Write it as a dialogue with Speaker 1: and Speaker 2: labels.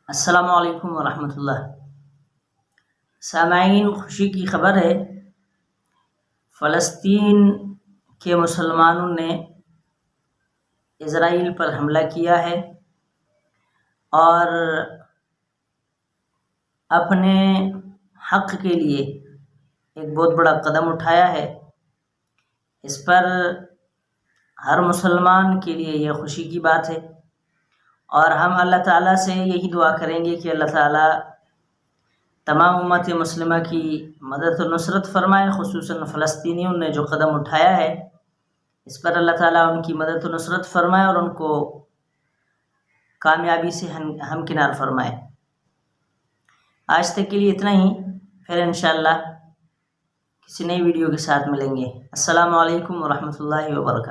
Speaker 1: अस्सलामु अलैकुम वरहमतुल्लाह। सामाईन, खुशी की खबर है, फ़लस्तीन के मुसलमानों ने इज़राइल पर हमला किया है और अपने हक़ के लिए एक बहुत बड़ा कदम उठाया है। इस पर हर मुसलमान के लिए यह खुशी की बात है और हम अल्लाह ताला से यही दुआ करेंगे कि अल्लाह ताला तमाम उम्मत मुस्लिमा की मदद और नुसरत फ़रमाए। ख़ुसूसन फ़लस्तीनियों ने जो कदम उठाया है, इस पर अल्लाह ताला उनकी मदद और नुसरत फ़रमाए और उनको कामयाबी से हमकिनार फ़रमाए। आज तक के लिए इतना ही, फिर इंशाअल्लाह किसी नई वीडियो के साथ मिलेंगे। अस्सलामु अलैकुम वरहमतुल्लाहि वबरकातुहू।